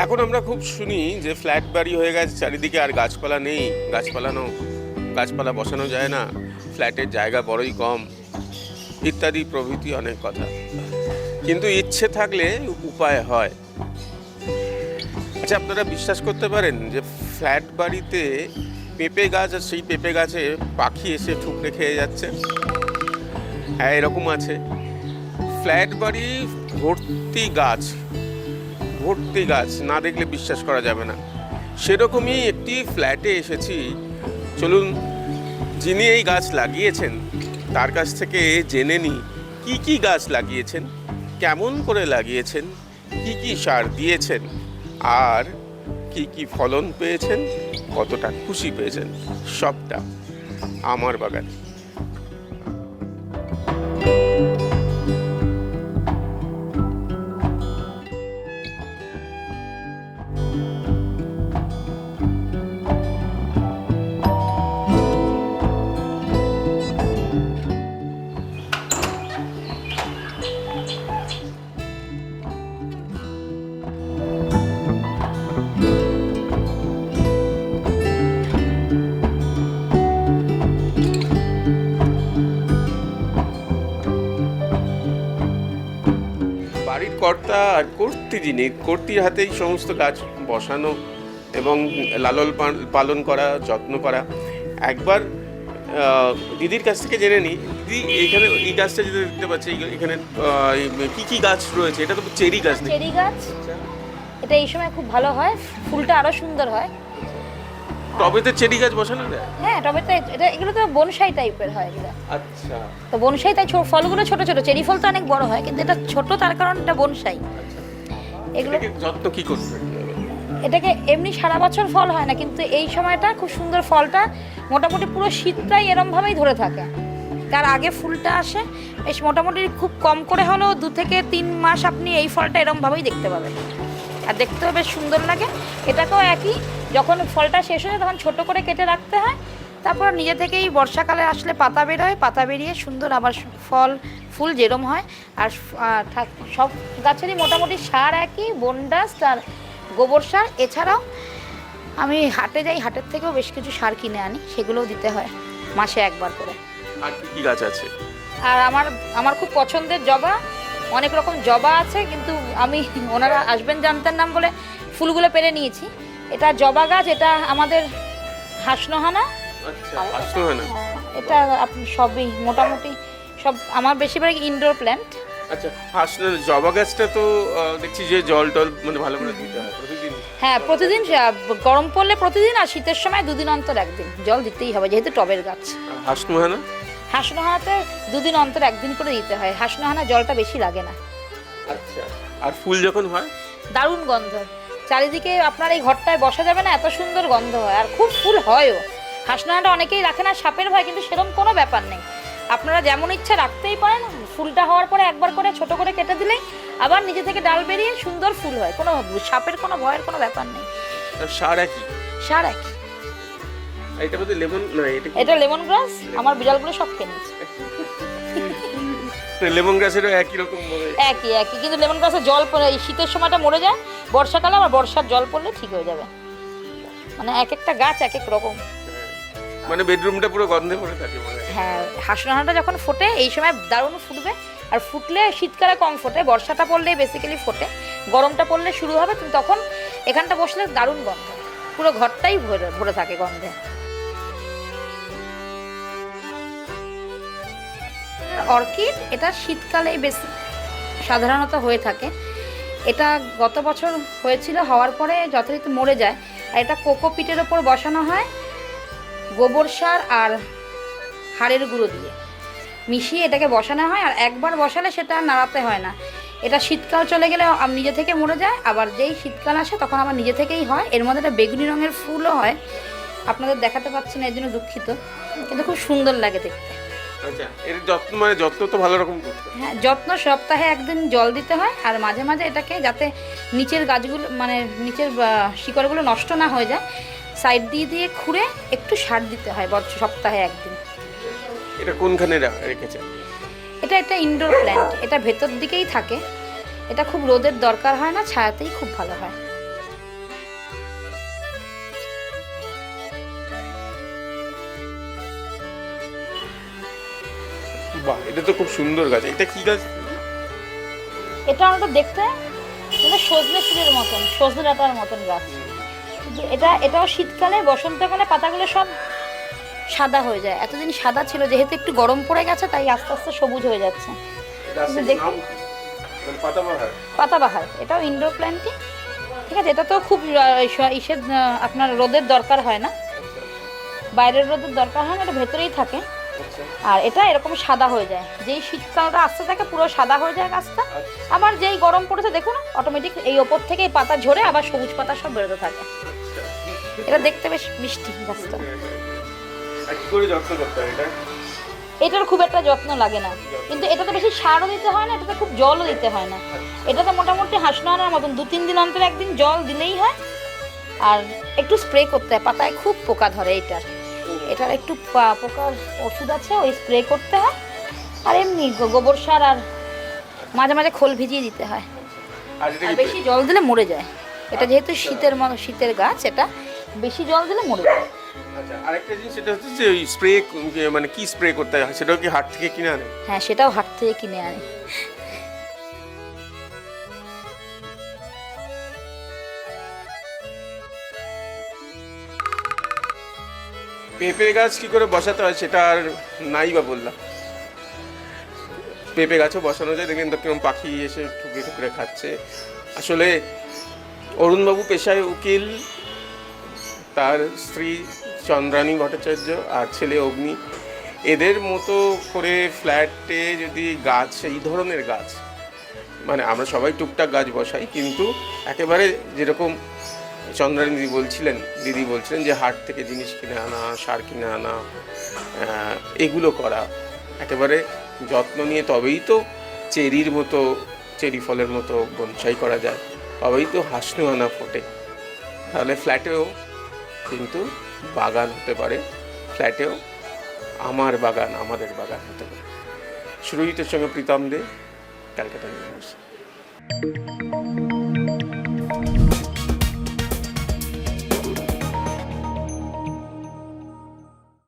এখন আমরা খুব শুনি যে ফ্ল্যাট বাড়ি হয়ে গেছে, চারিদিকে আর গাছপালা নেই, গাছপালা বসানো যায় না, ফ্ল্যাটের জায়গা বড়ই কম, ইত্যাদি প্রভৃতি অনেক কথা। কিন্তু ইচ্ছে থাকলে উপায় হয়। আচ্ছা, আপনারা বিশ্বাস করতে পারেন যে ফ্ল্যাট বাড়িতে পেঁপে গাছ, আর সেই পেঁপে গাছে পাখি এসে ঠুকরে খেয়ে যাচ্ছে? হ্যাঁ, এরকম আছে। ফ্ল্যাট বাড়ি ভর্তি গাছ, না দেখলে বিশ্বাস করা যাবে না। সেরকমই একটি ফ্ল্যাটে এসেছি। চলুন, যিনি এই গাছ লাগিয়েছেন তার কাছ থেকে জেনে নিই কি কি গাছ লাগিয়েছেন, কেমন করে লাগিয়েছেন, কি কি সার দিয়েছেন, আর কি কি ফলন পেয়েছেন, কতটা খুশি পেয়েছেন, সবটা আমার বাগানে। বাড়ির কর্তা আর কর্তির হাতেই সমস্ত গাছ বসানো এবং লালন পালন করা, যত্ন করা। একবার দিদির কাছ থেকে জেনে নিই, দিদি এইখানে এই গাছটা যেটা দেখতে পাচ্ছি, এখানে কি কি গাছ রয়েছে? এটা তো চেরি গাছ। চেরি গাছ, এটা এই সময় খুব ভালো হয়, ফুলটা আরো সুন্দর হয়। টবেতে চেরি গাছ বসানো যায়? হ্যাঁ, টবেতে এগুলো তো বনসাই টাইপের হয় এগুলো। আচ্ছা, তো বনসাই, তাই ফলগুলো ছোট ছোট, চেরি ফল তো অনেক বড় হয়, কিন্তু এটা ছোট, তার কারণ এটা বনসাই। এগুলো যত্ন কি করতে হবে? এটাকে এমনি সারা বছর ফল হয় না, কিন্তু এই সময়টা খুব সুন্দর, ফলটা মোটামুটি পুরো শীতটাই এরমভাবেই ধরে থাকে। তার আগে ফুলটা আসে, বেশ মোটামুটি খুব কম করে হলেও 2 থেকে 3 মাস আপনি এই ফলটা এরমভাবেই দেখতে পাবেন, আর দেখতেও বেশ সুন্দর লাগে। এটাকেও একই, যখন ফলটা শেষ হয়ে যায় তখন ছোট করে কেটে রাখতে হয়। তারপর নিজে থেকেই বর্ষাকালে আসলে পাতা বেরোয়, পাতা বেরিয়ে সুন্দর আবার ফুল যেরম হয়। আর সব গাছেরই মোটামুটি সার একই, বনডাস্ট আর গোবর সার। এছাড়াও আমি হাটে যাই, হাটের থেকেও বেশ কিছু সার কিনে আনি, সেগুলোও দিতে হয় মাসে একবার করে। আর কি কি গাছ আছে? আর আমার খুব পছন্দের জবা, অনেক রকম জবা আছে, কিন্তু আমি ওনারা আসবেন জানতেন নাম বলে ফুলগুলো পেরে নিয়েছি। এটা জবা গাছ, এটা আমাদের হাসনোহানা। আচ্ছা, হাসনোহানা। এটা আপনি সবই মোটামুটি সব আমার বেশিরভাগ ইনডোর প্ল্যান্ট। আচ্ছা, হাসনোহানা জবা গাছটা তো দেখছি যে জল মানে ভালো করে দিতে হয় প্রতিদিন। হ্যাঁ, প্রতিদিন, গরম পড়লে প্রতিদিন, আর শীতের সময় 2 দিন অন্তর 1 দিন জল দিতেই হবে, যেহেতু টবের গাছ। হাসনোহানাতে 2 দিন অন্তর 1 দিন করে দিতে হয়। হাসনোহানা জলটা বেশি লাগে না। আচ্ছা, আর ফুল যখন হয় দারুণ গন্ধ, চারিদিকে আপনার এই ঘরটায় বসা যাবে না, এত সুন্দর গন্ধ হয়, আর খুব ফুল হয়ও। হাসনোহানাটা অনেকেই রাখে না সাপের ভয়, কিন্তু সেরকম কোনো ব্যাপার নেই, আপনারা যেমন ইচ্ছা রাখতেই পারেন। ফুলটা হওয়ার পরে একবার করে ছোট করে কেটে দিলেই আবার নিজে থেকে ডাল বেরিয়ে সুন্দর ফুল হয়, কোনো সাপের কোনো ভয়ের কোনো ব্যাপার নেই। সার একই? সার একই। এটা বলতে লেমন না, এটা লেমন গ্রাস, আমার বিড়ালগুলো সব খেয়ে নিচ্ছে। লেমন গ্রাসেরও একই রকম একই, কিন্তু লেমন গ্রাসের জল পড়ে এই শীতের সময়টা মরে যায়, বর্ষাকালে আবার বর্ষার জল পড়লে ঠিক হয়ে যাবে। মানে এক একটা গাছ এক এক রকম। মানে বেডরুমটা পুরো গন্ধে ভরে থাকে। হ্যাঁ, হাসনোহানাটা যখন ফোটে এই সময় দারুণ ফুটবে, আর ফুটলে শীতকালে কম ফোটে, বর্ষাটা পড়লেই বেসিক্যালি ফোটে, গরমটা পড়লে শুরু হবে, কিন্তু তখন এখানটা বসলে দারুণ গন্ধ, পুরো ঘরটাই ভরে থাকে গন্ধে। অর্কিড, এটা শীতকালেই বেশি সাধারণত হয়ে থাকে। এটা গত বছর হয়েছিল, হওয়ার পরে যথারীতি মরে যায়। আর এটা কোকোপিটের ওপর বসানো হয়, গোবর সার আর হাড়ের গুঁড়ো দিয়ে মিশিয়ে এটাকে বসানো হয়, আর একবার বসালে সেটা নাড়াতে হয় না। এটা শীতকাল চলে গেলে নিজে থেকে মরে যায়, আবার যেই শীতকাল আসে তখন আবার নিজে থেকেই হয়। এর মধ্যে একটা বেগুনি রঙের ফুলও হয়, আপনাদের দেখাতে পাচ্ছি না, এর জন্য দুঃখিত, কিন্তু খুব সুন্দর লাগে দেখতে। আচ্ছা, এর যত্ন তো ভালো রকম করতে হয়? হ্যাঁ, যত্ন সপ্তাহে 1 দিন জল দিতে হয়, আর মাঝে মাঝে এটাকে, যাতে নিচের গাছগুলো মানে নিচের শিকড়গুলো নষ্ট না হয়ে যায়, সাইড দিয়ে খুঁড়ে একটু সার দিতে হয় সপ্তাহে 1 দিন। এটা কোনখানে রেখেছে? এটা একটা ইনডোর প্ল্যান্ট, এটা ভেতর দিকেই থাকে, এটা খুব রোদের দরকার হয় না, ছায়াতেই খুব ভালো হয়। বাহ, এটা তো খুব সুন্দর গাছ। এটা কি গাছ? এটা আমরা দেখতে এটা সজনে ফুলের মতন, সজনে ডাঁটার মতন গাছ। কিন্তু এটাও শীতকালে বসন্তকালে পাতাগুলো সব সাদা হয়ে যায়। এতদিন সাদা ছিল, যেহেতু একটু গরম পড়ে গেছে তাই আস্তে আস্তে সবুজ হয়ে যাচ্ছে। পাতাবাহার, এটাও ইনডোর প্ল্যান্টই, ঠিক আছে। এটা তো খুব আপনার রোদের দরকার হয় না, বাইরের রোদের দরকার হয় না, এটা ভেতরেই থাকে। আর এটা এরকম সাদা হয়ে যায়, যেই শীতকালটা আসতে থাকে পুরো সাদা হয়ে যায় গাছটা। আবার যেই গরম পড়েছে দেখুন অটোমেটিক এই ওপর থেকে এই পাতা ঝরে আবার সবুজ পাতা সব বেরোতে থাকে। এটা দেখতে বেশ মিষ্টি গাছটা। এটার খুব একটা যত্ন লাগে না, কিন্তু এটাতে বেশি সারও দিতে হয় না, এটাতে খুব জলও দিতে হয় না। এটাতে মোটামুটি হাসনো আনার মতন 2-3 দিন অন্তর একদিন জল দিলেই হয়। আর একটু স্প্রে করতে হয়, পাতায় খুব পোকা ধরে এটার একটু পোকার ওষুধ আছে, ওই স্প্রে করতে হয়। আর এমনি গোবর সার আর মাঝে মাঝে খোল ভিজিয়ে দিতে হয়। আর বেশি জল দিলে মরে যায়। এটা যেহেতু শীতের গাছ, এটা বেশি জল দিলে মরে যায়। আচ্ছা, আরেকটা জিনিস সেটা হচ্ছে যে ওই স্প্রে, মানে কি স্প্রে করতে হয় সেটাও কি হাট থেকে কিনে আনে? হ্যাঁ, সেটাও হাট থেকে কিনে আনে। পেঁপে গাছ কি করে বসাতে হয় সেটা আর নাই বা বললাম। পেঁপে গাছও বসানো যায়, দেখেন তো কিরকম পাখি এসে ঠুকরে ঠুকরে খাচ্ছে। আসলে অরুণবাবু পেশায় উকিল, তার স্ত্রী চন্দ্রানী ভট্টাচার্য আর ছেলে অগ্নি, এদের মতো করে ফ্ল্যাটে যদি গাছ, এই ধরনের গাছ, মানে আমরা সবাই টুকটাক গাছ বসাই, কিন্তু একেবারে যেরকম চন্দ্রানী দিদি বলছিলেন যে হাট থেকে জিনিস কিনে আনা, সার কিনে আনা, এগুলো করা, একেবারে যত্ন নিয়ে তবেই তো চেরি ফলের মতো বনসাই করা যায়, তবেই তো হাসনু আনা ফোটে। তাহলে ফ্ল্যাটেও কিন্তু বাগান হতে পারে, ফ্ল্যাটেও আমার বাগান, আমাদের বাগান হতে পারে। সুরজিতের সঙ্গে প্রীতম দে, ক্যালকাটা ইউনিভার্সিটি।